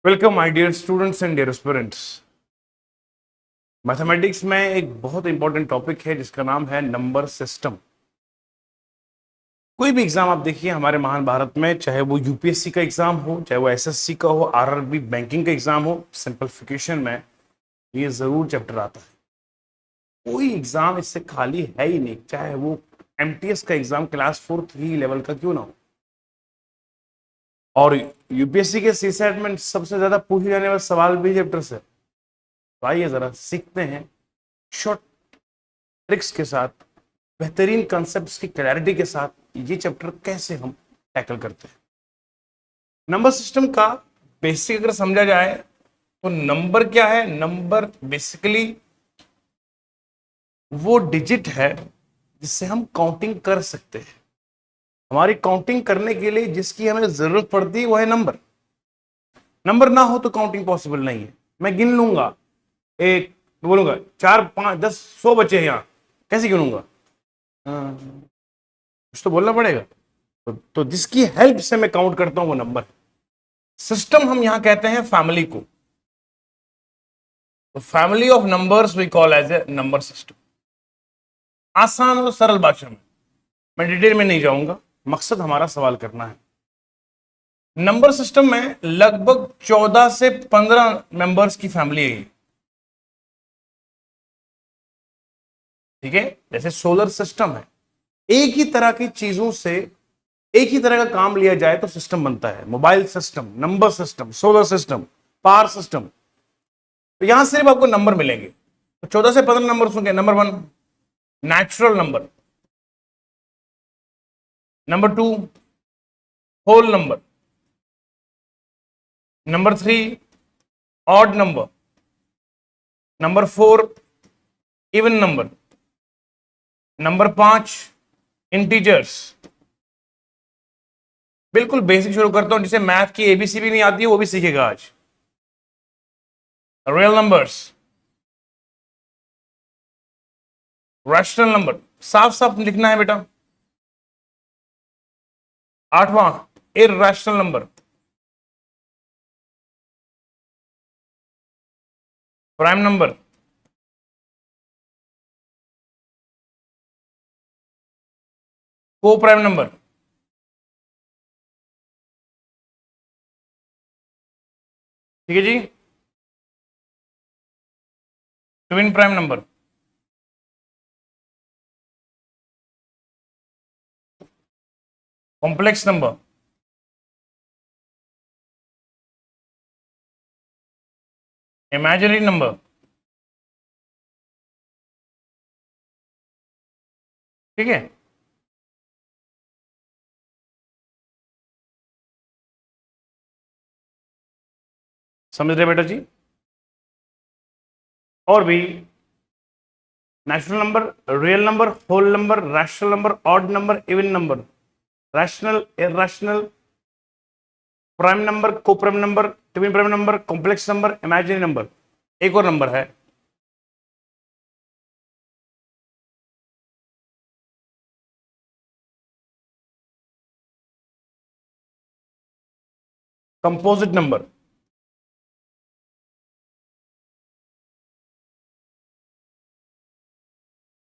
Welcome my dear students and dear aspirants. Mathematics में एक बहुत इंपॉर्टेंट टॉपिक है जिसका नाम है नंबर सिस्टम। कोई भी एग्जाम आप देखिए हमारे महान भारत में, चाहे वो यूपीएससी का एग्जाम हो, चाहे वो एसएससी का हो, आरआरबी बैंकिंग का एग्जाम हो, सिंपलीफिकेशन में ये जरूर चैप्टर आता है। कोई एग्जाम इससे खाली है ही नहीं, चाहे वो एमटीएस का एग्जाम क्लास 4-3 लेवल का क्यों ना हो। और यूपीएससी के सीसेट में सबसे ज्यादा पूछे जाने वाले सवाल भी चैप्टर से। तो आइए जरा सीखते हैं शॉर्ट ट्रिक्स के साथ, बेहतरीन कॉन्सेप्ट्स की क्लैरिटी के साथ ये चैप्टर कैसे हम टैकल करते हैं। नंबर सिस्टम का बेसिक अगर समझा जाए तो नंबर क्या है? नंबर बेसिकली वो डिजिट है जिससे हम काउंटिंग कर सकते हैं। हमारी काउंटिंग करने के लिए जिसकी हमें जरूरत पड़ती है वो है नंबर। नंबर ना हो तो काउंटिंग पॉसिबल नहीं है। मैं गिन लूंगा, एक बोलूंगा 4 5 10 100 बचे हैं यहाँ, कैसे गिनूंगा? कुछ तो बोलना पड़ेगा। तो जिसकी हेल्प से मैं काउंट करता हूं वो नंबर है। सिस्टम हम यहां कहते हैं फैमिली को। तो family of numbers we call as a number system. आसान और सरल भाषा में, मैं डिटेल में नहीं जाऊंगा, मकसद हमारा सवाल करना है। नंबर सिस्टम में लगभग 14 से 15 मेंबर्स की फैमिली है। ठीक है, जैसे सोलर सिस्टम है, एक ही तरह की चीजों से एक ही तरह का काम लिया जाए तो सिस्टम बनता है। Mobile system, number system, solar system, power system. तो यहां सिर्फ आपको नंबर मिलेंगे। तो 14 से 15 नंबर होंगे। Number 1 natural number, number 2 whole number, number 3 odd number, number 4 even number, number 5 integers. बिल्कुल बेसिक शुरू करता हूं, जिसे मैथ की एबीसी भी नहीं आती है वो भी सीखेगा आज। रियल नंबर्स, रैशनल नंबर, साफ साफ लिखना है बेटा। 8वां irrational number, prime number, coprime number, ठीक है जी, twin prime number, complex number, imaginary number, ठीक है। समझ रहे बेटा जी? और भी natural number, real number, whole number, rational number, odd number, even number, rational, irrational, prime number, coprime number, twin prime number, complex number, imaginary number. एक और नंबर है कंपोजिट नंबर।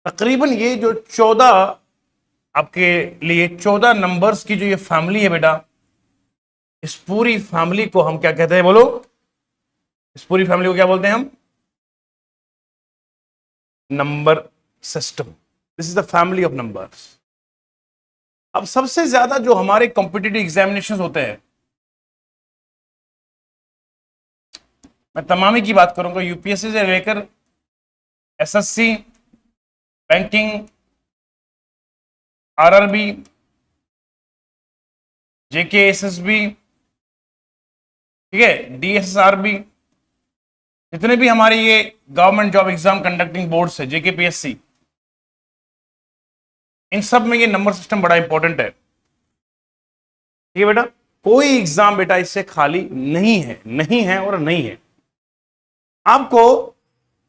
तकरीबन ये जो 14 आपके लिए 14 नंबर्स की जो ये फैमिली है बेटा, इस पूरी फैमिली को हम क्या कहते हैं? बोलो, इस पूरी फैमिली को क्या बोलते हैं हम? Number system. This is the family of numbers. अब सबसे ज्यादा जो हमारे कॉम्पिटिटिव एग्जामिनेशन होते हैं, मैं तमामी की बात करूंगा, यूपीएससी से लेकर एसएससी, बैंकिंग, आरआरबी, जेके एसएसबी, ठीक है, डीएसएसआरबी, जितने भी हमारे ये government job exam conducting boards है, जेके पीएससी, इन सब में ये नंबर सिस्टम बड़ा इंपॉर्टेंट है। ठीक है बेटा, कोई एग्जाम बेटा इससे खाली नहीं है, नहीं है और नहीं है। आपको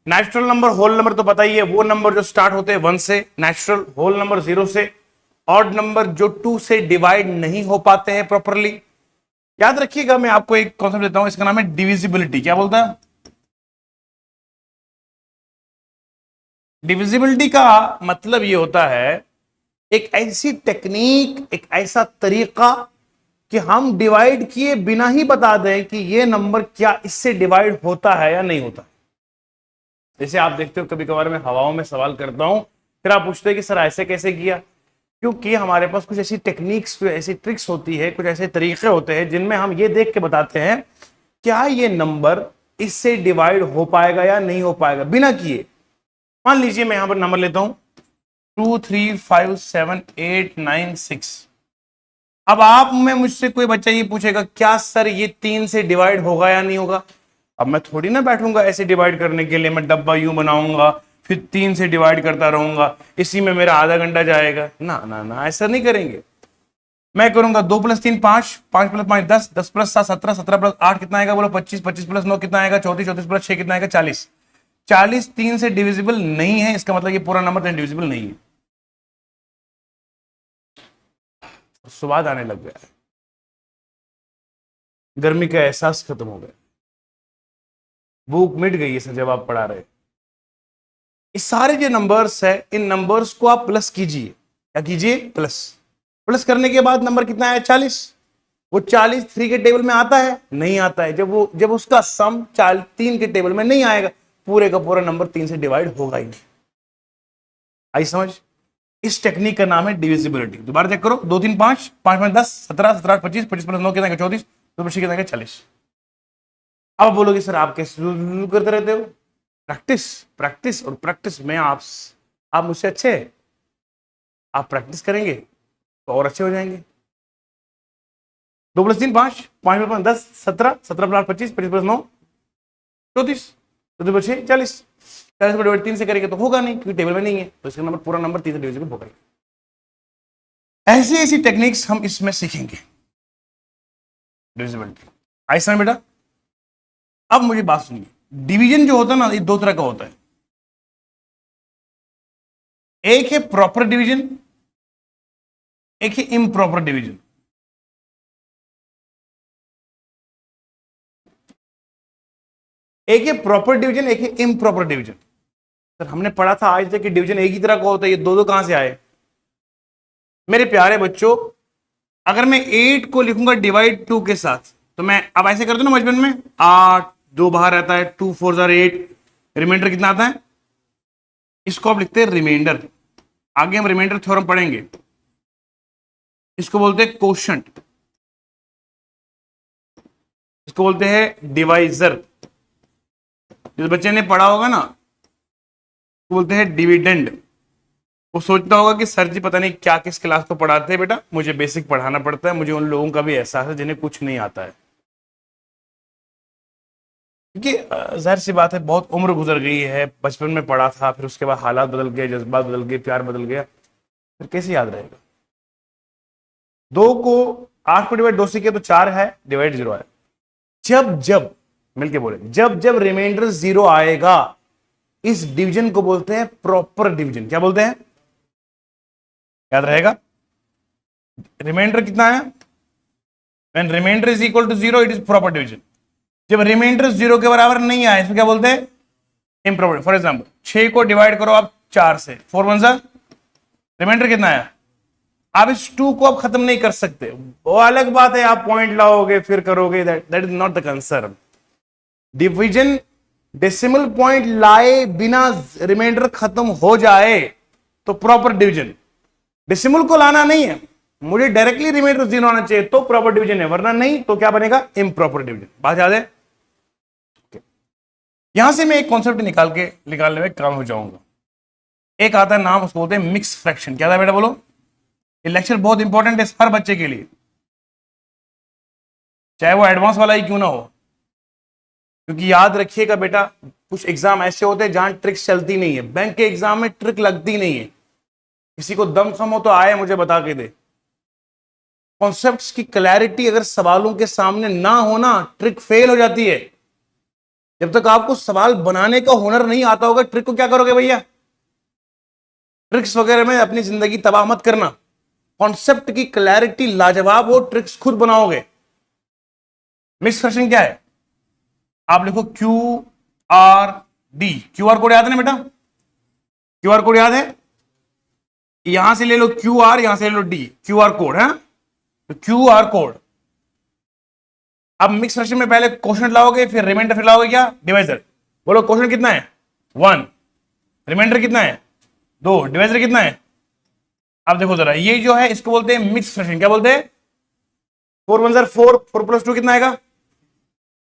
नेचुरल नंबर, होल नंबर तो पता ही है, वो नंबर जो स्टार्ट होते हैं 1 से, नेचुरल, होल नंबर 0 से, ऑड नंबर जो 2 से डिवाइड नहीं हो पाते हैं प्रॉपरली, याद रखिएगा, मैं आपको एक कॉन्सेप्ट देता हूं, इसका नाम है डिविजिबिलिटी। क्या बोलता है? डिविजिबिलिटी का मतलब ये होता है एक ऐसी टेक्निक, एक ऐसा तरीका कि हम डिवाइड किए बिना ही बता दें कि ये नंबर क्या इससे डिवाइड होता है या नहीं होता। जैसे आप देखते हो कभी कभार मैं हवाओं में सवाल करता हूं, फिर आप पूछते हैं कि सर ऐसे कैसे किया, क्योंकि हमारे पास कुछ ऐसी टेक्निक्स, ऐसी ट्रिक्स होती है, कुछ ऐसे तरीके होते हैं जिनमें हम ये देख के बताते हैं क्या ये नंबर इससे डिवाइड हो पाएगा या नहीं हो पाएगा बिना किए। मान लीजिए मैं यहां पर नंबर लेता हूं 2 3 5 7 8 9 6। अब आप में मुझसे कोई बच्चा ये पूछेगा क्या सर ये 3 से डिवाइड होगा या नहीं होगा। अब मैं थोड़ी ना बैठूंगा ऐसे डिवाइड करने के लिए, मैं डब्बा यूं बनाऊंगा फिर 3 से डिवाइड करता रहूंगा, इसी में मेरा आधा घंटा जाएगा। ना ना ना, ऐसा नहीं करेंगे। मैं करूंगा 2 + 3 5, 5 + 5 10, 10 + 7 17, 17 + 8 कितना आएगा बोलो? 25, 25 + 9 कितना आएगा? 34, 34 + 6 कितना आएगा? 40। 40 3 से डिविजिबल नहीं है, इसका मतलब ये पूरा नंबर डिविजिबल नहीं है। स्वाद आने लग गया है, गर्मी का एहसास खत्म हो गया, भूख मिट गई है सर जब आप पढ़ा रहे। ये सारे जो नंबर्स है, इन नंबर्स को आप प्लस कीजिए। क्या कीजिए? प्लस। प्लस करने के बाद नंबर कितना है? 40। वो 40 3 के टेबल में आता है? नहीं आता है। जब उसका सम 3 के टेबल में नहीं आएगा, पूरे का पूरा नंबर 3 से डिवाइड होगा ही नहीं। आई समझ? इस टेक्निक का नाम है डिविजिबिलिटी। दोबारा चेक करो, 2 3 5, 5 5 10, 17 17 25, 25 + 9 कितना है? 34, 2 + 6 कितना है? 40। अब बोलोगे सर आप कैसे करते रहते हो? प्रैक्टिस, प्रैक्टिस और प्रैक्टिस में आप मुझसे अच्छे हैं। आप प्रैक्टिस करेंगे तो और अच्छे हो जाएंगे। 2 + 3 5, 5 + 5 10, 17, 17 + 8 25, 25 + 9 34, 2 + 6 40। 40 को डिवाइड 3 से करेंगे तो होगा नहीं, क्योंकि टेबल में नहीं है, तो इसका नंबर पूरा नंबर 3 से डिविजिबल होगा। ऐसी ऐसी टेक्निक्स हम इसमें सीखेंगे डिविजिबिलिटी। ऐसा बेटा। अब मुझे बात सुनिए, डिवीजन जो होता है ना, ये दो तरह का होता है। एक है प्रॉपर डिवीजन, एक है इम्प्रॉपर डिवीजन। एक है प्रॉपर डिवीजन, एक है इम्प्रॉपर डिवीजन। सर हमने पढ़ा था आज तक कि डिवीजन एक ही तरह का होता है, ये दो दो कहां से आए? मेरे प्यारे बच्चों, अगर मैं 8 को लिखूंगा डिवाइड 2 के साथ, तो मैं अब ऐसे करता हूं ना बचपन में, 8 2 बाहर रहता है, 2 4 जार 8, रिमाइंडर कितना आता है? इसको आप लिखते हैं रिमाइंडर। आगे हम रिमाइंडर थ्योरम पढ़ेंगे, इसको बोलते हैं कोशंट, इसको बोलते हैं डिवाइजर। जिस बच्चे ने पढ़ा होगा ना, बोलते हैं डिविडेंड। वो सोचता होगा कि सर जी पता नहीं क्या किस क्लास को पढ़ाते हैं। बेटा मुझे बेसिक पढ़ाना पड़ता है, मुझे उन लोगों का भी एहसास है जिन्हें कुछ नहीं आता है, क्योंकि जाहिर सी बात है बहुत उम्र गुजर गई है, बचपन में पढ़ा था, फिर उसके बाद हालात बदल गए, जज्बात बदल गए, प्यार बदल गया, फिर कैसे याद रहेगा? 2 को 8 को डिवाइड 2 से किया तो 4 है, डिवाइड 0 है। जब जब मिलके बोले, जब जब रिमाइंडर 0 आएगा, इस डिवीजन को बोलते हैं प्रॉपर डिवीजन। क्या बोलते हैं? याद रहेगा। रिमाइंडर कितना है? When reminder is equal to 0 it is proper division. जब रिमाइंडर 0 के बराबर नहीं आए, इसको क्या बोलते हैं? इम्प्रॉपर। फॉर एग्जाम्पल 6 को डिवाइड करो आप 4 से, 4 1 सा, रिमाइंडर कितना आया? आप इस 2 को आप खत्म नहीं कर सकते, वो अलग बात है, आप पॉइंट लाओगे फिर करोगे, that is not the concern. Division decimal point लाए बिना रिमाइंडर खत्म हो जाए तो प्रॉपर डिवीजन। डेसिमल को लाना नहीं है, मुझे डायरेक्टली रिमाइंडर 0 आना चाहिए तो प्रॉपर डिवीजन है, वरना नहीं तो क्या बनेगा? Improper division. बात याद है? यहां से मैं एक कॉन्सेप्ट निकालने में काम हो जाऊंगा। एक आता है नाम, उसको बोलते हैं मिक्स फ्रैक्शन। क्या था बेटा बोलो? ये लेक्चर बहुत इंपॉर्टेंट है हर बच्चे के लिए, चाहे वो एडवांस वाला ही क्यों ना हो, क्योंकि याद रखिएगा बेटा, कुछ एग्जाम ऐसे होते हैं जहां ट्रिक्स चलती नहीं है। बैंक के एग्जाम में ट्रिक लगती नहीं है। किसी को दम खम हो तो आए मुझे बता के दे। कॉन्सेप्ट्स की क्लैरिटी अगर सवालों के सामने ना होना, ट्रिक फेल हो जाती है। जब तक आपको सवाल बनाने का हुनर नहीं आता होगा, ट्रिक को क्या करोगे भैया? ट्रिक्स वगैरह में अपनी जिंदगी तबाह मत करना। कॉन्सेप्ट की क्लैरिटी लाजवाब हो, ट्रिक्स खुद बनाओगे। मिक्स फ्रैक्शन क्या है? आप लिखो Q R D. Q R code याद है ना बेटा? क्यू आर कोड याद है? यहां से ले लो क्यू आर, यहां से ले लो डी, क्यू आर कोड है। तो क्यू आर कोड। अब मिक्स फ्रैक्शन में पहले क्वोशंट लाओगे, फिर रिमाइंडर, फिर लाओगे क्या? डिवाइजर। बोलो क्वोशंट कितना है? 1। रिमाइंडर कितना है? 2। डिवाइजर कितना है? अब देखो जरा, ये जो है इसको बोलते हैं मिक्स फ्रैक्शन। क्या बोलते हैं? 4 1 जार 4, 4 + 2 कितना आएगा?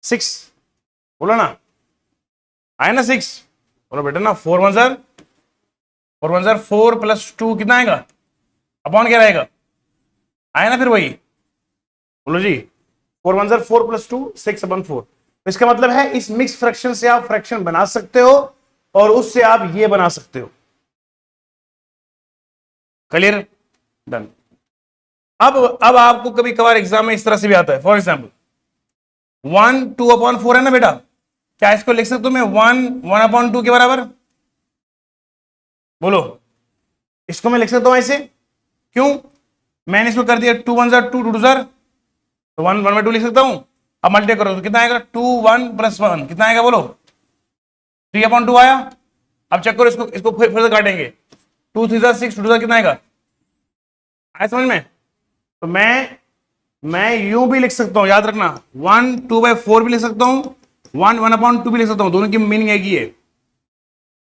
6। बोलो ना, आए ना 6? बोलो बेटा ना, 4 1 जार 4 + 2 कितना आएगा? अपॉन क्या रहेगा? आए ना फिर वही। बोलो जी, 4 1 जार 4 + 2 6/4। इसका मतलब है इस मिक्स फ्रैक्शन से आप फ्रैक्शन बना सकते हो और उससे आप ये बना सकते हो। क्लियर? डन। अब आपको कभी कभार एग्जाम में इस तरह से भी आता है। फॉर एग्जाम्पल 1 2/4 है ना बेटा, क्या इसको लिख सकता हूं मैं 1 1/2 के बराबर? बोलो, इसको मैं लिख सकता हूं ऐसे? क्यों? मैंने इसको कर दिया 2 1 जार 2 2 2 जार, तो 1/2 लिख सकता हूं। अब मल्टीप्लाई करो तो कितना आएगा? 2 1 + 1 कितना आएगा? बोलो, 3/2 आया। अब चेक करो, इसको फिर से काटेंगे। 2 3 जार 6 2 2 जार कितना आएगा? आया समझ में? तो मैं यूं भी लिख सकता हूं, याद रखना, 1 2/4 भी लिख सकता हूं, 1 1/2 भी लिख सकता हूं। दोनों की मीनिंग एक ही है।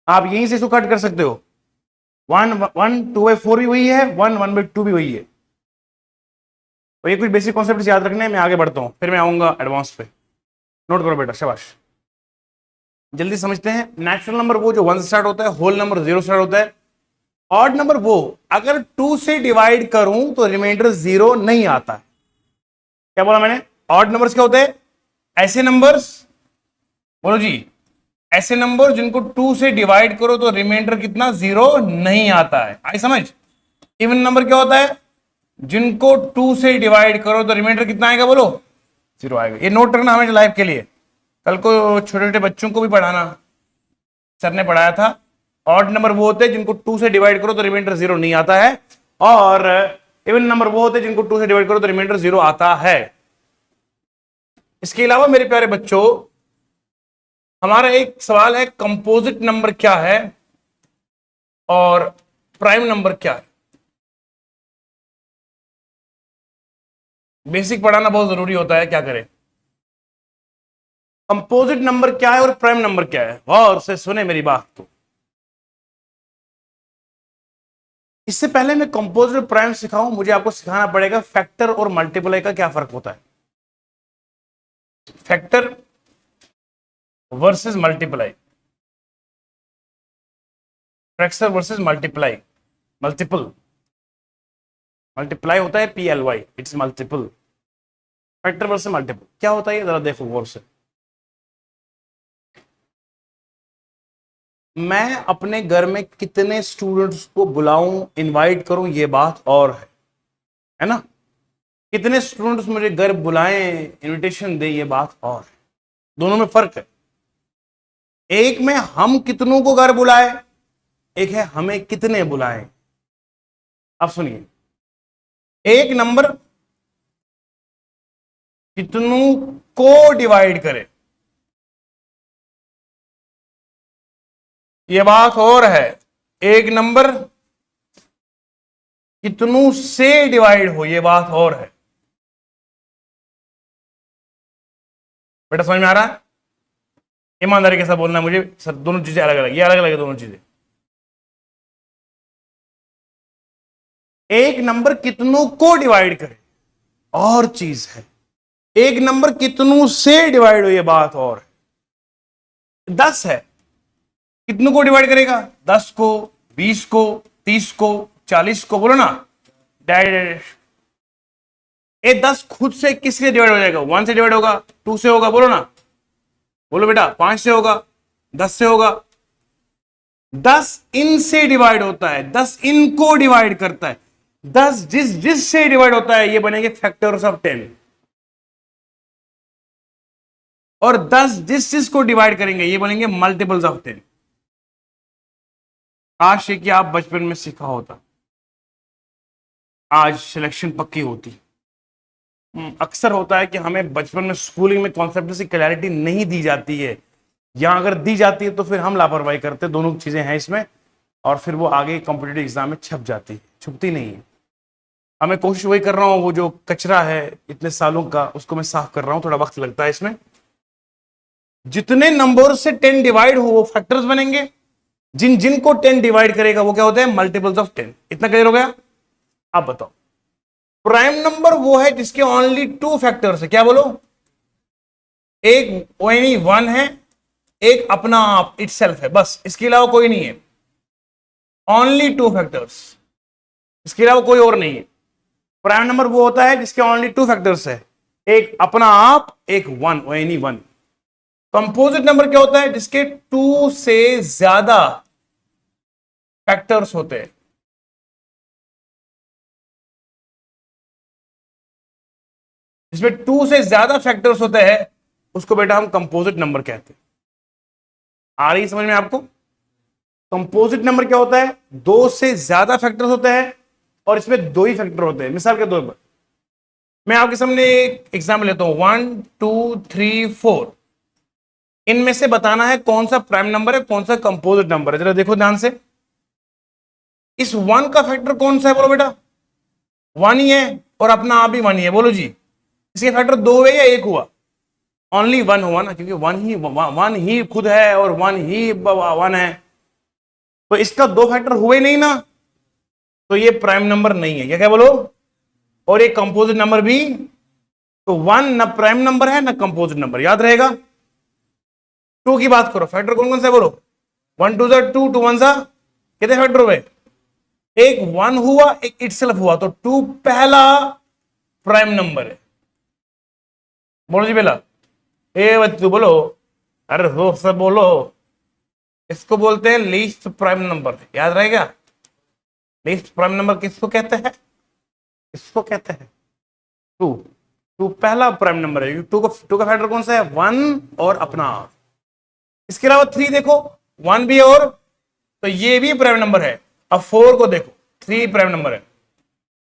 आप यहीं से इसको कट कर सकते हो। 1 1 2/4 भी वही है, 1 1/2 भी वही है। तो ये कुछ बेसिक कॉन्सेप्ट याद रखने हैं। मैं आगे बढ़ता हूं, फिर मैं आऊंगा एडवांस पे। नोट करो बेटा, शाबाश। जल्दी समझते हैं। नेचुरल नंबर वो जो 1 से स्टार्ट होता है, होल नंबर 0 स्टार्ट होता है। ऑड नंबर वो अगर 2 से डिवाइड करूं तो रिमाइंडर 0 नहीं आता है। क्या बोला मैंने? ऑड नंबर्स क्या होते हैं? ऐसे नंबर्स, बोलो जी, ऐसे नंबर जिनको 2 से डिवाइड करो तो रिमाइंडर कितना? 0 नहीं आता है। आई समझ? इवन नंबर क्या होता है? जिनको 2 से डिवाइड करो तो रिमाइंडर कितना आएगा? बोलो, 0 आएगा। ये नोट रखना हमेशा लाइफ के लिए। कल को छोटे छोटे बच्चों को भी पढ़ाना, सर ने पढ़ाया था, ऑड नंबर वो होते हैं जिनको 2 से डिवाइड करो तो रिमाइंडर 0 नहीं आता है, और इवन नंबर वो होते हैं जिनको 2 से डिवाइड करो तो रिमाइंडर 0 आता है। इसके अलावा मेरे प्यारे बच्चों, हमारा एक सवाल है, कंपोजिट नंबर क्या है और प्राइम नंबर क्या है? बेसिक पढ़ाना बहुत जरूरी होता है, क्या करें। कंपोजिट नंबर क्या है और प्राइम नंबर क्या है? और से सुने मेरी बात। तो इससे पहले मैं कंपोजिट और प्राइम सिखाऊं, मुझे आपको सिखाना पड़ेगा फैक्टर और मल्टीप्लाई का क्या फर्क होता है। Factor versus multiply, fraction versus multiply, multiple. Multiply होता है PLY, it's multiple. Factor versus multiple क्या होता है, जरा देखो गौर से। मैं अपने घर में कितने स्टूडेंट्स को बुलाऊं, इनवाइट करूं, ये बात और है ना? कितने स्टूडेंट्स मुझे घर बुलाएं, इनविटेशन दे, ये बात और है। दोनों में फर्क है। एक में हम कितनों को घर बुलाए, एक है हमें कितने बुलाएं। अब सुनिए, एक नंबर कितनों को डिवाइड करे, ये बात और है। एक नंबर कितनों से डिवाइड हो, ये बात और है। बेटा समझ में आ रहा है? ईमानदारी के साथ बोलना है मुझे सर, दोनों चीजें अलग अलग, ये अलग अलग है दोनों चीजें। एक नंबर कितनों को डिवाइड करे और चीज है, एक नंबर कितनों से डिवाइड हो, ये बात और है। 10 है, कितनों को डिवाइड करेगा? 10 को, 20 को, 30 को, 40 को। बोलो ना, डैश। ये 10 खुद से किससे डिवाइड हो जाएगा? 1 से डिवाइड होगा, 2 से होगा। बोलो ना, बोलो बेटा, 5 से होगा, 10 से होगा। 10 इन से डिवाइड होता है, 10 इन को डिवाइड करता है। 10 जिस जिस से डिवाइड होता है, ये बनेंगे फैक्टर्स ऑफ 10। और 10 जिस जिस को डिवाइड करेंगे, ये बनेंगे मल्टीपल्स ऑफ 10। आज ये कि आप बचपन में सीखा होता, आज सिलेक्शन पक्की होती। अक्सर होता है कि हमें बचपन में स्कूलिंग में कॉन्सेप्ट की क्लैरिटी नहीं दी जाती है, या अगर दी जाती है तो फिर हम लापरवाही करते हैं। दोनों चीजें हैं इसमें, और फिर वो आगे कॉम्पिटेटिव एग्जाम में छप जाती है, छुपती नहीं है। अब मैं कोशिश वही कर रहा हूँ, वो जो कचरा है इतने सालों का उसको मैं साफ कर रहा हूँ, थोड़ा वक्त लगता है इसमें। जितने नंबर से 10 डिवाइड हो वो फैक्टर्स बनेंगे, जिन जिनको 10 डिवाइड करेगा वो क्या होता है, मल्टीपल्स ऑफ 10। इतना क्लियर हो गया? आप बताओ। प्राइम नंबर वो है जिसके ओनली 2 फैक्टर्स है, क्या बोलो? एक ओनली 1 है, एक अपना आप इटसेल्फ है, बस इसके अलावा कोई नहीं है। ओनली 2 फैक्टर्स, इसके अलावा कोई और नहीं है। प्राइम नंबर वो होता है जिसके ओनली 2 फैक्टर्स है, एक अपना आप, एक 1, ओनली 1। कंपोजिट नंबर क्या होता है? जिसके 2 से ज्यादा फैक्टर्स होते हैं। जिसमें 2 से ज्यादा फैक्टर्स होते हैं उसको बेटा हम कंपोजिट नंबर कहते हैं। आ रही समझ में आपको? कंपोजिट नंबर क्या होता है? 2 से ज्यादा फैक्टर्स होते हैं और इसमें 2 ही फैक्टर होते हैं। मिसाल के तौर पर मैं आपके सामने एक एग्जाम्पल लेता हूं, 1 2 3 4। इनमें से बताना है कौन सा प्राइम नंबर है, कौन सा कंपोजिट नंबर है। जरा देखो ध्यान से, इस 1 का फैक्टर कौन सा है? बोलो बेटा। 1 ही है, और अपना आप भी 1 ही है। बोलो जी, इसके फैक्टर 2 हुए या 1 हुआ? ओनली 1 हुआ ना, क्योंकि 1 ही खुद है और 1 ही 1 है, तो इसका 2 फैक्टर हुए नहीं ना, तो ये प्राइम नंबर नहीं है। क्या क्या बोलो? और ये कंपोजिट नंबर भी। तो 1 ना प्राइम नंबर है ना कंपोजिट नंबर, याद रहेगा। 2 की बात करो, फैक्टर कौन कौन से बोलो? 1 2 2, 2 1 कितने फैक्टर हुए? एक 1 हुआ, एक इटसेल्फ हुआ, तो 2 पहला प्राइम नंबर है। बोलो जी पहला। ए बच्चू बोलो, अरे हो सब बोलो। इसको बोलते हैं लीस्ट प्राइम नंबर, याद रहेगा। लीस्ट प्राइम नंबर किसको कहते हैं? इसको कहते हैं 2। 2 पहला प्राइम नंबर है। 2 का फैक्टर कौन सा है? 1 और अपना आप। इसके अलावा 3 देखो, 1 भी और, तो ये भी प्राइम नंबर है। अब 4 को देखो, 3 प्राइम नंबर है।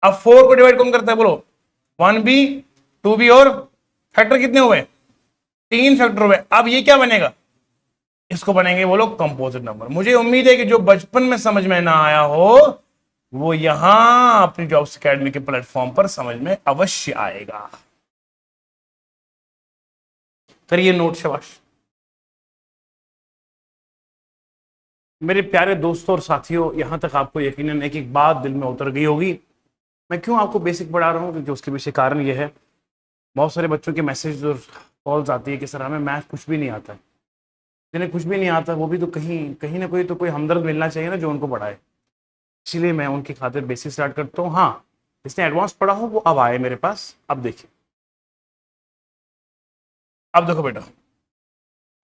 अब 4 को डिवाइड कौन करता है? बोलो। 1 भी, 2 भी, और फैक्टर कितने हुए? 3 फैक्टर हुए। अब ये क्या बनेगा? इसको बनेंगे बोलो कंपोजिट नंबर। मुझे उम्मीद है कि जो बचपन में समझ में ना आया हो वो यहां अपनी जॉब्स अकेडमी के प्लेटफॉर्म पर समझ में अवश्य आएगा। करिए नोट, शाबाश। मेरे प्यारे दोस्तों और साथियों, यहां तक आपको यकीनन एक एक बात दिल में उतर गई होगी। मैं क्यों आपको बेसिक पढ़ा रहा हूं, क्योंकि उसके पीछे कारण यह है, बहुत सारे बच्चों के मैसेज और कॉल्स आती है कि सर हमें मैथ कुछ भी नहीं आता है। जिन्हें कुछ भी नहीं आता वो भी तो कहीं कहीं ना कोई तो कोई हमदर्द मिलना चाहिए ना जो उनको पढ़ाए। इसीलिए मैं उनकी खातिर बेसिक स्टार्ट करता हूँ। हाँ, जिसने एडवांस पढ़ा हो वो अब आए मेरे पास। अब देखिए, अब देखो बेटा,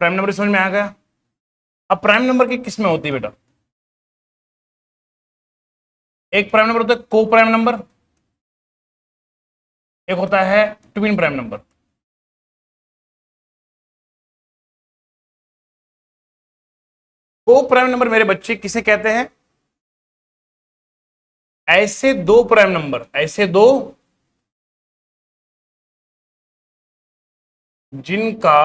प्राइम नंबर समझ में आ गया। अब प्राइम नंबर की किस्में होती है बेटा। एक प्राइम नंबर होता है को प्राइम नंबर, एक होता है twin prime number. Coprime number मेरे बच्चे किसे कहते हैं? ऐसे 2 प्राइम नंबर, ऐसे 2 जिनका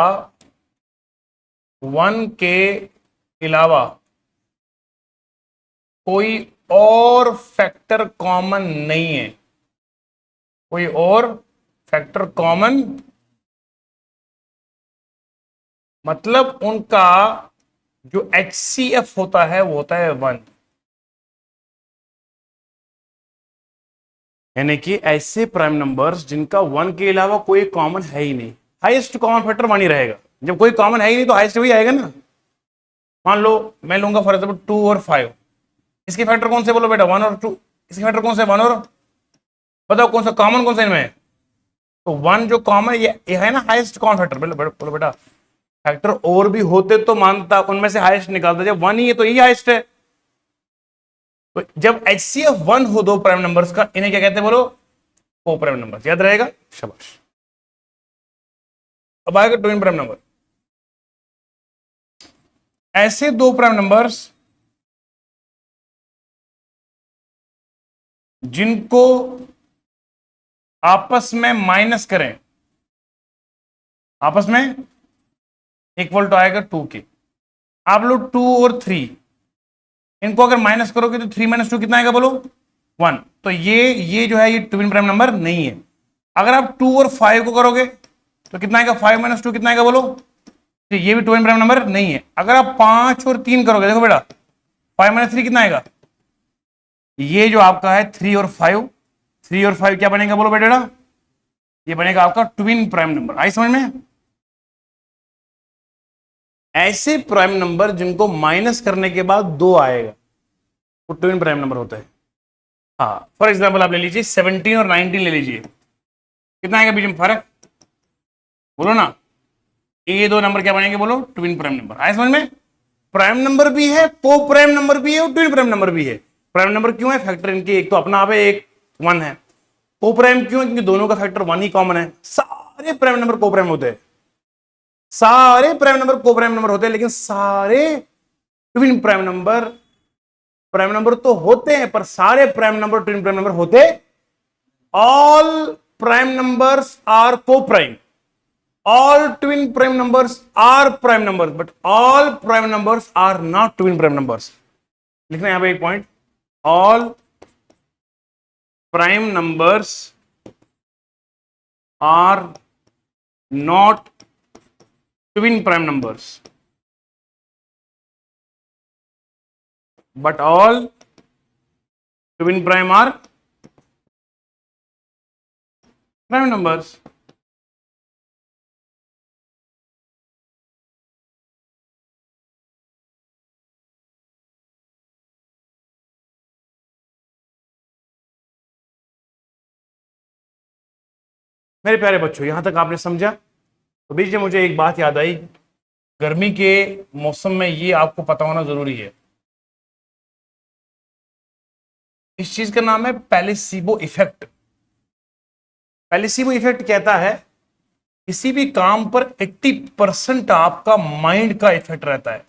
1 के अलावा कोई और फैक्टर कॉमन नहीं है। कोई और फैक्टर कॉमन मतलब उनका जो HCF होता है वो होता है 1। यानी कि ऐसे प्राइम नंबर्स जिनका 1 के अलावा कोई कॉमन है ही नहीं। हाईएस्ट कॉमन फैक्टर 1 ही रहेगा। जब कोई कॉमन है ही नहीं तो हाईएस्ट भी आएगा ना। मान लो मैं लूंगा फॉर एग्जाम्पल 2 और 5, इसके फैक्टर कौन से बोलो बेटा? 1 और 2। इसके फैक्टर कौन से? 1 और, बताओ कौन सा कॉमन, कौन सा इनमें? तो 1 जो कॉमन ये है ना हाईएस्ट कॉमन फैक्टर। बोलो बेटा, फैक्टर और भी होते तो मानता, उनमें से हाईएस्ट निकालता। जब 1 ही है तो यही हाईएस्ट है। तो जब HCF 1 हो 2 प्राइम नंबर्स का, इन्हें क्या कहते हैं बोलो? को प्राइम नंबर। याद रहेगा, शाबाश। अब आएगा ट्विन प्राइम नंबर। ऐसे 2 प्राइम नंबर्स जिनको आपस में माइनस करें, आपस में इक्वल टू आएगा 2 के। आप लोग 2 और 3 इनको अगर माइनस करोगे तो 3 माइनस 2 कितना आएगा बोलो 1। तो ये जो है ये ट्विन प्राइम नंबर नहीं है। अगर आप 2 और 5 को करोगे तो कितना आएगा, 5 माइनस 2 कितना आएगा बोलो, तो ये भी ट्विन प्राइम नंबर नहीं है। अगर आप 5 और 3 करोगे, देखो बेटा 5 माइनस 3 कितना आएगा, ये जो आपका है 3 और 5, 3 और 5 क्या बनेगा बोलो बेटा, ये बनेगा आपका ट्विन प्राइम नंबर। आई समझ में? ऐसे प्राइम नंबर जिनको माइनस करने के बाद 2 आएगा वो ट्विन प्राइम नंबर होता है। हाँ, फॉर एग्जाम्पल आप ले लीजिए 17 और 19 ले लीजिए, कितना आएगा बीच में फर्क बोलो ना, ये 2 नंबर क्या बनेंगे बोलो, ट्विन प्राइम नंबर। आए समझ में? प्राइम नंबर भी है, को प्राइम नंबर भी है और ट्विन प्राइम नंबर भी है। प्राइम नंबर क्यों है, फैक्टर इनके एक तो अपना आप है, एक 1 है। को प्राइम क्यों है, क्योंकि दोनों का फैक्टर 1 ही कॉमन है। सारे प्राइम नंबर को प्राइम होते हैं, सारे prime number coprime number होते हैं, लेकिन सारे ट्विन प्राइम नंबर तो होते हैं, पर सारे prime number twin prime number होते, ऑल प्राइम नंबर्स आर को prime, all twin prime numbers are prime numbers, but all prime numbers are not twin prime numbers। लिखना यहां पे एक point, all prime numbers are not twin prime numbers, but all twin prime are prime numbers। मेरे प्यारे बच्चों, यहां तक आपने समझा? तो बीच में मुझे एक बात याद आई, गर्मी के मौसम में ये आपको पता होना जरूरी है। इस चीज का नाम है पैलेसिबो इफेक्ट। पैलेसिबो इफेक्ट कहता है किसी भी काम पर 80% आपका माइंड का इफेक्ट रहता है।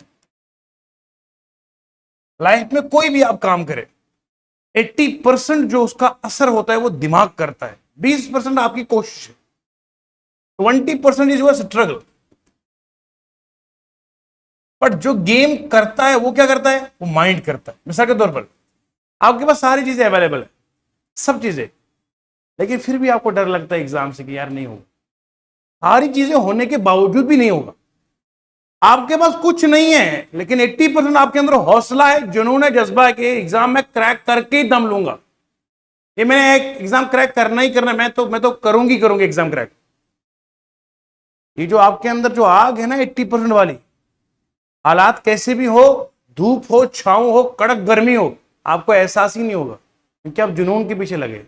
लाइफ में कोई भी आप काम करें, 80% जो उसका असर होता है वो दिमाग करता है, 20% आपकी कोशिश है, 20% इज योर स्ट्रगल। बट जो गेम करता है वो क्या करता है, वो माइंड करता है। मिसाल के तौर पर आपके पास सारी चीजें अवेलेबल है, सब चीजें, लेकिन फिर भी आपको डर लगता है एग्जाम से कि यार नहीं होगा। सारी चीजें होने के बावजूद भी नहीं होगा। आपके पास कुछ नहीं है, लेकिन 80% आपके अंदर हौसला है, जुनून है, जज्बा है कि एग्जाम में क्रैक करके ही दम लूंगा। ये मैंने एक एग्जाम क्रैक करना ही करना, मैं तो करूंगी एग्जाम क्रैक। ये जो आपके अंदर जो आग है ना 80% वाली, हालात कैसे भी हो, धूप हो, छांव हो, कड़क गर्मी हो, आपको एहसास ही नहीं होगा, क्योंकि आप जुनून के पीछे लगे।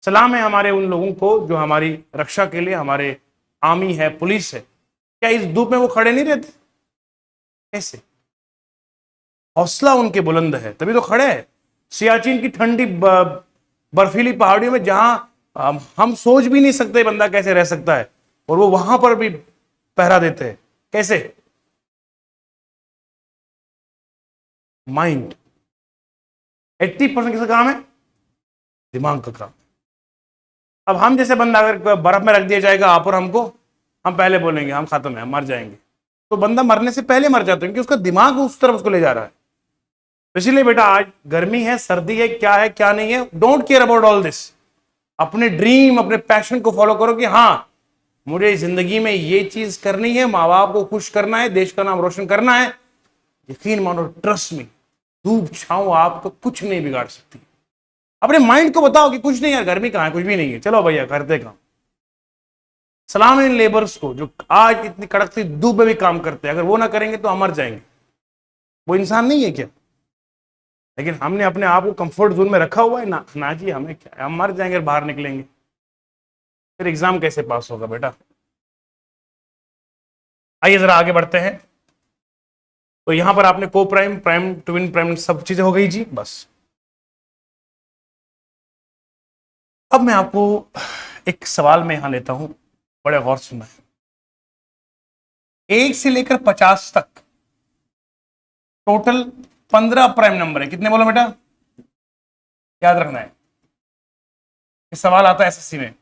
सलाम है हमारे उन लोगों को जो हमारी रक्षा के लिए, हमारे आर्मी है, पुलिस है, क्या इस धूप में वो खड़े नहीं रहते? कैसे? हौसला उनके बुलंद है, तभी तो खड़े हैं। सियाचिन की ठंडी बर्फीली पहाड़ियों में, जहां हम सोच भी नहीं सकते बंदा कैसे रह सकता है, और वो वहां पर भी पहरा देते हैं। कैसे? माइंड। 80% किसका काम है? दिमाग का काम। अब हम जैसे बंदा अगर बर्फ में रख दिया जाएगा आप और हमको, हम पहले बोलेंगे हम खत्म है, मर जाएंगे। तो बंदा मरने से पहले मर जाता है, क्योंकि उसका दिमाग उस तरफ उसको ले जा रहा है। इसलिए बेटा आज गर्मी है, सर्दी है, क्या नहीं है, don't care about all this. अपने ड्रीम, अपने पैशन को फॉलो करो कि हाँ मुझे जिंदगी में ये चीज करनी है, माँ बाप को खुश करना है, देश का नाम रोशन करना है। यकीन मानो, ट्रस्ट मी, धूप छाओ आपको कुछ नहीं बिगाड़ सकती। अपने माइंड को बताओ कि कुछ नहीं यार, गर्मी कहां है, कुछ भी नहीं है, चलो भैया करते काम। सलाम इन लेबर्स को जो आज इतनी कड़कती धूप में भी काम करते हैं, अगर वो ना करेंगे तो हम मर जाएंगे। वो इंसान नहीं है क्या? लेकिन हमने अपने आप को कंफर्ट जोन में रखा हुआ है ना, ना जी हमें क्या, हम मर जाएंगे और बाहर निकलेंगे, फिर एग्जाम कैसे पास होगा बेटा? आइए जरा आगे बढ़ते हैं। तो यहां पर आपने को प्राइम, प्राइम, ट्विन प्राइम, सब चीजें हो गई जी। बस अब मैं आपको एक सवाल में यहां लेता हूं, बड़े गौर से सुनना है। 1 से लेकर 50 तक टोटल 15 प्राइम नंबर है। कितने बोलो बेटा? याद रखना है, ये सवाल आता है एसएससी में।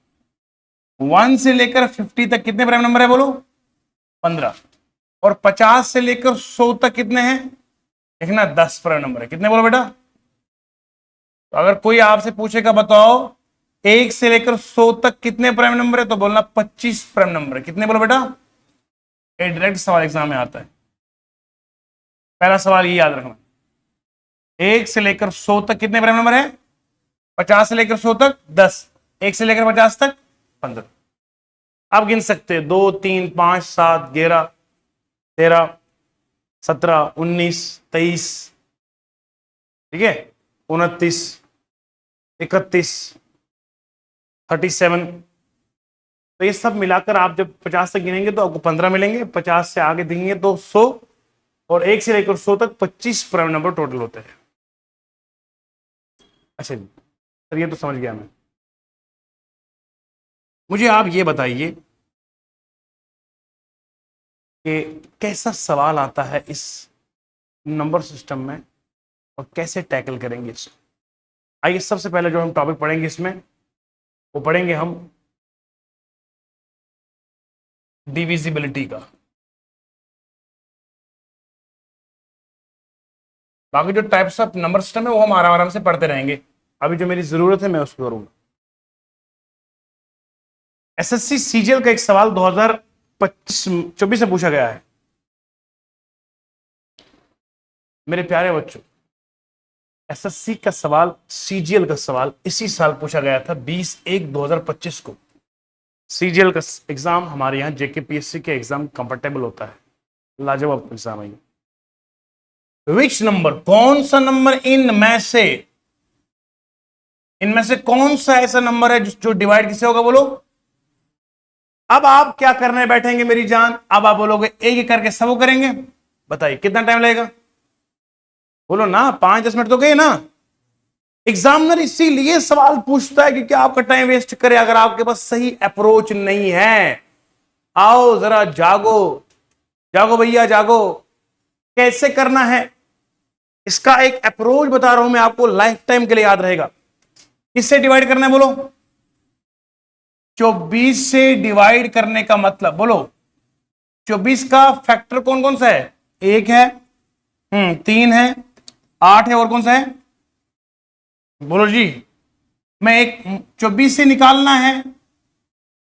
1 से लेकर 50 तक कितने प्राइम नंबर है बोलो? 15। और 50 से लेकर 100 तक कितने हैं? देखना 10 प्राइम नंबर है। कितने बोलो बेटा? तो अगर कोई आपसे पूछेगा बताओ 1 से लेकर 100 तक कितने प्राइम नंबर है, तो बोलना 25 प्राइम नंबर है। कितने बोलो बेटा? ये डायरेक्ट सवाल एग्जाम में आता है। पहला सवाल ये याद रखना, 1 से लेकर 100 तक कितने प्राइम नंबर है? 50 से लेकर 100 तक 10, 1 से लेकर 50 तक 15। आप गिन सकते हैं 2 3 5 7 11 13 17 19 23, ठीक है, 29 31 37। तो ये सब मिलाकर आप जब 50 तक गिनेंगे तो आपको 15 मिलेंगे, 50 से आगे देंगे तो 100, और 1 से लेकर 100 तक 25 प्राइम नंबर टोटल होते हैं। अच्छा जी, सर ये तो समझ गया मैं। मुझे आप ये बताइए कि कैसा सवाल आता है इस नंबर सिस्टम में और कैसे टैकल करेंगे इसको। आइए सबसे पहले जो हम टॉपिक पढ़ेंगे इसमें वो पढ़ेंगे हम डिविजिबिलिटी का। बाकी जो टाइप्स ऑफ नंबर सिस्टम है वो हम आराम आराम से पढ़ते रहेंगे। अभी जो मेरी जरूरत है मैं उसको करूंगा। एसएससी सीजीएल का एक सवाल 2024 में पूछा गया है। मेरे प्यारे बच्चों, एसएससी का सवाल, सीजीएल का सवाल इसी साल पूछा गया था 20/1/2025 को। सीजीएल का एग्जाम हमारे यहाँ जेकेपीएससी के एग्जाम कंफर्टेबल होता है, लाजवाब एग्जाम है। विच नंबर, कौन सा नंबर इनमें से कौन सा ऐसा नंबर है जो डिवाइड किससे होगा बोलो? अब आप क्या करने बैठेंगे मेरी जान? अब आप बोलोगे एक एक करके सब करेंगे। बताइए कितना टाइम लगेगा? बोलो ना, 5-10 मिनट तो गए ना। एग्जामिनर इसीलिए सवाल पूछता है क्योंकि आपका टाइम वेस्ट करे अगर आपके पास सही अप्रोच नहीं है। आओ जरा जागो, जागो भैया जागो। कैसे करना है इसका एक अप्रोच बता रहा हूं मैं आपको, लाइफ टाइम के लिए याद रहेगा। किससे डिवाइड करना है बोलो? 24 से डिवाइड करने का मतलब बोलो, 24 का फैक्टर कौन कौन सा है? 1 है, 3 है, 8 है, और कौन सा है बोलो जी? मैं एक 24 से निकालना है,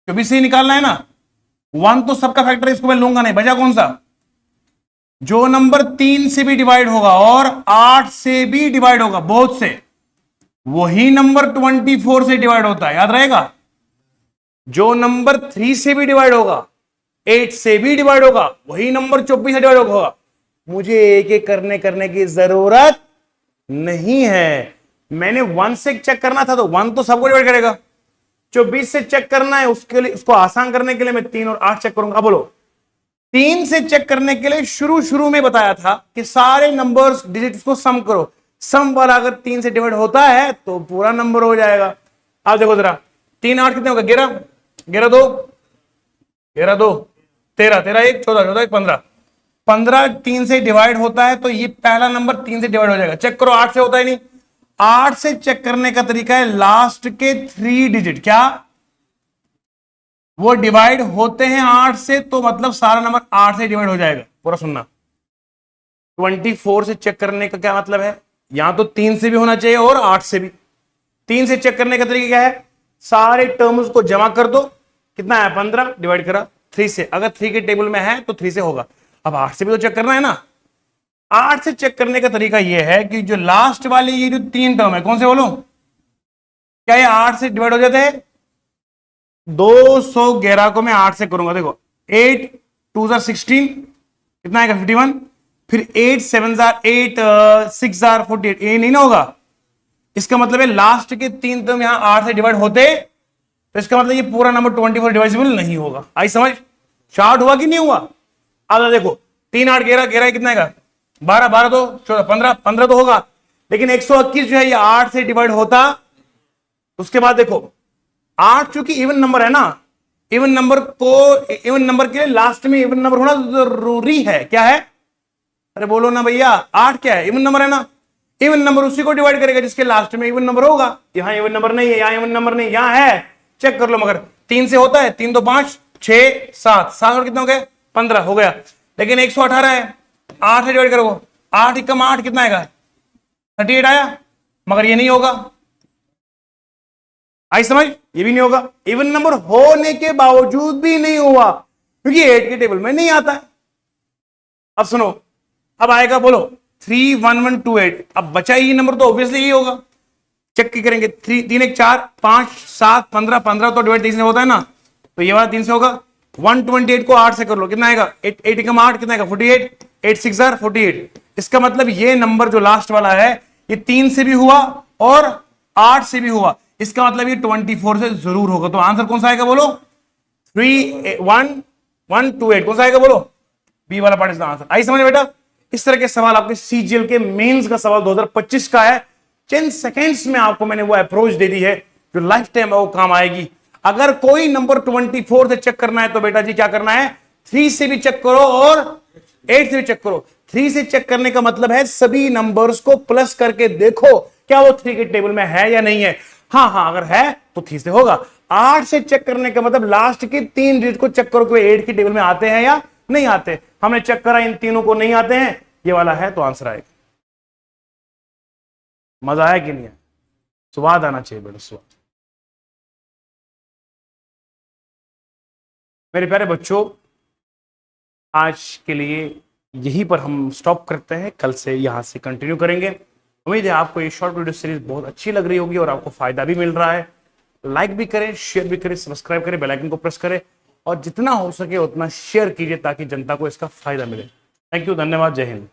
24 से ही निकालना है ना। 1 तो सबका फैक्टर, इसको मैं लूंगा नहीं। बचा कौन सा? जो नंबर 3 से भी डिवाइड होगा और 8 से भी डिवाइड होगा, बहुत से, वही नंबर 24 से डिवाइड होता है, याद रहेगा। जो नंबर 3 से भी डिवाइड होगा, 8 से भी डिवाइड होगा, वही नंबर 24 से डिवाइड होगा। मुझे एक एक करने की जरूरत नहीं है। मैंने 1 से चेक करना था तो 1 तो सबको डिवाइड करेगा। 24 से चेक करना है, उसके लिए, उसको आसान करने के लिए मैं 3 और 8 चेक करूंगा। बोलो, 3 से चेक करने के लिए शुरू में बताया था कि सारे नंबर्स डिजिट्स को सम करो। सम वाला अगर 3 से डिवाइड होता है तो पूरा नंबर हो जाएगा। आप देखो जरा, 3 8 कितने होगा? 11 11 2 11 2 13 13 1 14 14 1 15 15 3 से डिवाइड होता है तो ये पहला नंबर 3 से डिवाइड हो जाएगा। चेक करो, 8 से होता ही नहीं। 8 से चेक करने का तरीका है लास्ट के 3 डिजिट, क्या वो डिवाइड होते हैं 8 से, तो मतलब सारा नंबर 8 से डिवाइड हो जाएगा। पूरा सुनना। 24 से चेक करने का क्या मतलब है? यहां तो 3 से भी होना चाहिए और 8 से भी। 3 से चेक करने का तरीका क्या है? सारे टर्म्स को जमा कर दो, कितना है? 15 डिवाइड करा 3 से, अगर 3 के टेबल में है तो 3 से होगा। अब 8 से भी तो चेक करना है ना। 8 से चेक करने का तरीका यह है कि जो लास्ट वाली ये जो 3 टर्म है, कौन से बोलो? क्या ये 8 से डिवाइड हो जाते हैं? 211 को मैं 8 से करूंगा, देखो 8 2 16, कितना आएगा? 51। फिर 8 7 8 6 48, ये नहीं ना होगा। इसका मतलब है लास्ट के 3 टर्म यहां 8 से डिवाइड होते, तो इसका मतलब ये पूरा नंबर 24 डिवाइजिबल नहीं होगा। आई समझ? शॉर्ट हुआ कि नहीं हुआ? अब देखो 3 8 11 11 कितना आएगा? 12 12 तो 14 15 15 तो होगा, लेकिन 121 जो है ये 8 से डिवाइड होता। उसके बाद देखो 8 चूंकि इवन नंबर है ना, इवन नंबर के लिए लास्ट में इवन नंबर होना जरूरी है। क्या है? अरे बोलो ना भैया, 8 क्या है? इवन नंबर है ना। इवन नंबर उसी को डिवाइड करेगा जिसके लास्ट में इवन नंबर होगा। यहां इवन नंबर नहीं है, यहां इवन नंबर नहीं, यहां है, चेक कर लो। मगर 3 से होता है, 3 2 5 6 7 7 और कितने हो गए 15 हो गया। लेकिन 118 है, 8 से डिवाइड करो, 8 कम 8 कितना आएगा 38 आया। मगर ये नहीं होगा, आई समझ, ये भी नहीं होगा। इवन नंबर होने के बावजूद भी नहीं हुआ क्योंकि 8 के टेबल में नहीं आता है। अब सुनो, अब आएगा बोलो 31128। अब बचा ये नंबर तो ऑब्वियसली यही होगा। चेक करेंगे, 3 1 4 5 7 15 15 तो डिवाइड 3 से होता है ना, तो ये वाला 3 से होगा। 128 को 8 से कर लो, कितना आएगा 8 कम 8 कितना आएगा 48, 8 6 48। इसका मतलब ये नंबर जो लास्ट वाला है ये 3 से भी हुआ और 8 से भी हुआ, इसका मतलब ये 24 से जरूर होगा। तो आंसर कौन सा आएगा बोलो 31128 कौन सा आएगा बोलो, बी वाला पार्ट इसका आंसर। आई समझ बेटा। इस तरह के सवाल आपके सीजीएल के मेंस का सवाल 2025 का है। 10 सेकेंड्स में आपको मैंने वो अप्रोच दे दी है जो लाइफ टाइम वो काम आएगी। अगर कोई नंबर 24 से चेक करना है तो बेटा जी क्या करना है, 3 से भी चेक करो और 8 से भी चेक करो। 3 से चेक करने का मतलब है सभी नंबर्स को प्लस करके देखो क्या वो 3 के टेबल में है या नहीं है। हाँ हाँ अगर है तो 3 से होगा। 8 से चेक करने का मतलब लास्ट के 3 डिजिट को चेक करो कि 8 के टेबल में आते हैं या नहीं आते। हमने चेक करा इन तीनों को नहीं आते हैं, ये वाला है तो आंसर आएगा। मजा आया कि नहीं है, स्वाद आना चाहिए बेटा, स्वाद। मेरे प्यारे बच्चों, आज के लिए यहीं पर हम स्टॉप करते हैं, कल से यहां से कंटिन्यू करेंगे। उम्मीद है आपको ये शॉर्ट वीडियो सीरीज बहुत अच्छी लग रही होगी और आपको फायदा भी मिल रहा है। लाइक भी करें, शेयर भी करें, सब्सक्राइब करें, बेल आइकन को प्रेस करें और जितना हो सके उतना शेयर कीजिए ताकि जनता को इसका फायदा मिले। थैंक यू, धन्यवाद, जय हिंद।